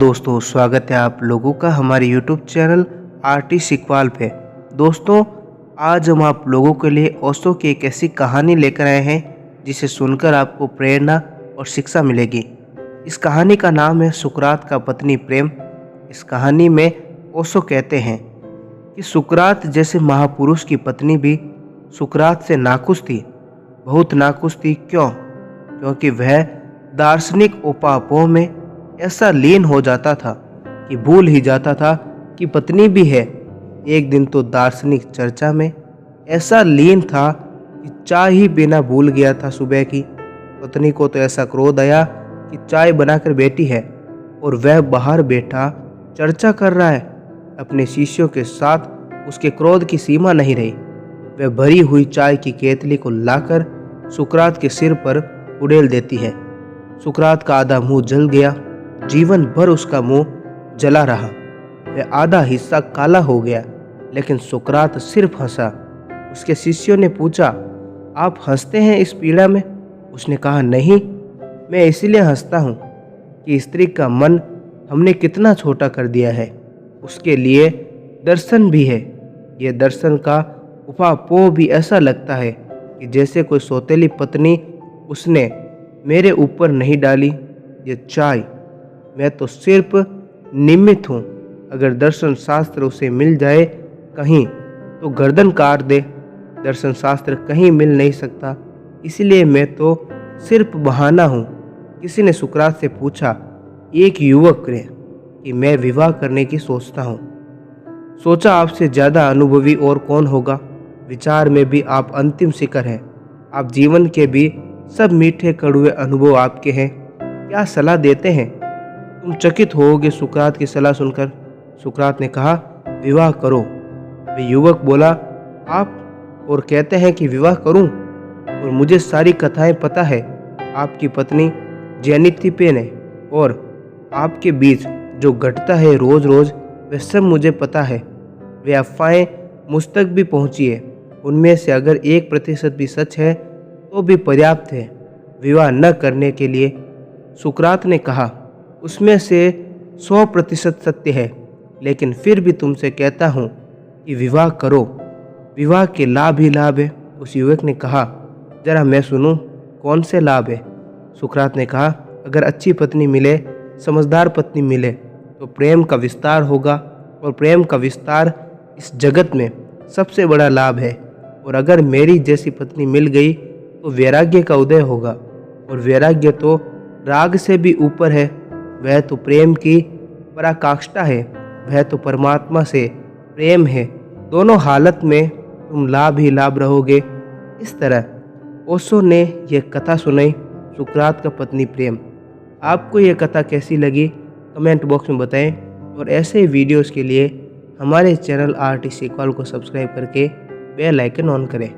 दोस्तों स्वागत है आप लोगों का हमारे YouTube चैनल आरटी सीखवाल पे। दोस्तों आज हम आप लोगों के लिए ओशो की एक ऐसी कहानी लेकर आए हैं जिसे सुनकर आपको प्रेरणा और शिक्षा मिलेगी। इस कहानी का नाम है सुकरात का पत्नी प्रेम। इस कहानी में ओशो कहते हैं कि सुकरात जैसे महापुरुष की पत्नी भी सुकरात से नाखुश थी, बहुत नाखुश थी। क्योंकि वह दार्शनिक उपापों में ऐसा लीन हो जाता था कि भूल ही जाता था कि पत्नी भी है। एक दिन तो दार्शनिक चर्चा में ऐसा लीन था कि चाय ही पीना भूल गया था। सुबह की पत्नी को तो ऐसा क्रोध आया कि चाय बनाकर बैठी है और वह बाहर बैठा चर्चा कर रहा है अपने शिष्यों के साथ। उसके क्रोध की सीमा नहीं रही। वह भरी हुई चाय की केतली को लाकर सुकरात के सिर पर उड़ेल देती है। सुकरात का आधा मुंह जल गया। जीवन भर उसका मुंह जला रहा। वह आधा हिस्सा काला हो गया, लेकिन सुकरात सिर्फ हंसा। उसके शिष्यों ने पूछा, आप हंसते हैं इस पीड़ा में? उसने कहा, नहीं, मैं इसलिए हंसता हूँ कि स्त्री का मन हमने कितना छोटा कर दिया है। उसके लिए दर्शन भी है। यह दर्शन का उपापोह भी ऐसा लगता है कि जैसे कोई सौतेली पत्नी उसने मेरे ऊपर नहीं डाली। ये चाय, मैं तो सिर्फ निमित्त हूँ। अगर दर्शन शास्त्र उसे मिल जाए कहीं तो गर्दन काट दे। दर्शन शास्त्र कहीं मिल नहीं सकता, इसलिए मैं तो सिर्फ बहाना हूँ। किसी ने सुकरात से पूछा, एक युवक ने, कि मैं विवाह करने की सोचता हूँ। सोचा, आपसे ज़्यादा अनुभवी और कौन होगा। विचार में भी आप अंतिम शिखर हैं। आप जीवन के भी सब मीठे कड़वे अनुभव आपके हैं। क्या सलाह देते हैं? तुम चकित होोगे सुकरात की सलाह सुनकर। सुकरात ने कहा, विवाह करो। वे युवक बोला, आप और कहते हैं कि विवाह करूं? और मुझे सारी कथाएं पता है। आपकी पत्नी जेनिथिपेन है और आपके बीच जो घटता है रोज रोज, वह सब मुझे पता है। वे अफवाहें मुझ तक भी पहुंची है। उनमें से अगर 1% भी सच है तो भी पर्याप्त है विवाह न करने के लिए। सुकरात ने कहा, उसमें से 100% सत्य है, लेकिन फिर भी तुमसे कहता हूँ कि विवाह करो। विवाह के लाभ ही लाभ है। उस युवक ने कहा, जरा मैं सुनूं, कौन से लाभ है? सुकरात ने कहा, अगर अच्छी पत्नी मिले, समझदार पत्नी मिले तो प्रेम का विस्तार होगा, और प्रेम का विस्तार इस जगत में सबसे बड़ा लाभ है। और अगर मेरी जैसी पत्नी मिल गई तो वैराग्य का उदय होगा, और वैराग्य तो राग से भी ऊपर है। वह तो प्रेम की पराकाष्ठा है। वह तो परमात्मा से प्रेम है। दोनों हालत में तुम लाभ ही लाभ रहोगे। इस तरह ओशो ने यह कथा सुनाई, सुकरात का पत्नी प्रेम। आपको यह कथा कैसी लगी कमेंट बॉक्स में बताएं, और ऐसे ही वीडियोस के लिए हमारे चैनल आरटी सीखवाल को सब्सक्राइब करके बेल आइकन ऑन करें।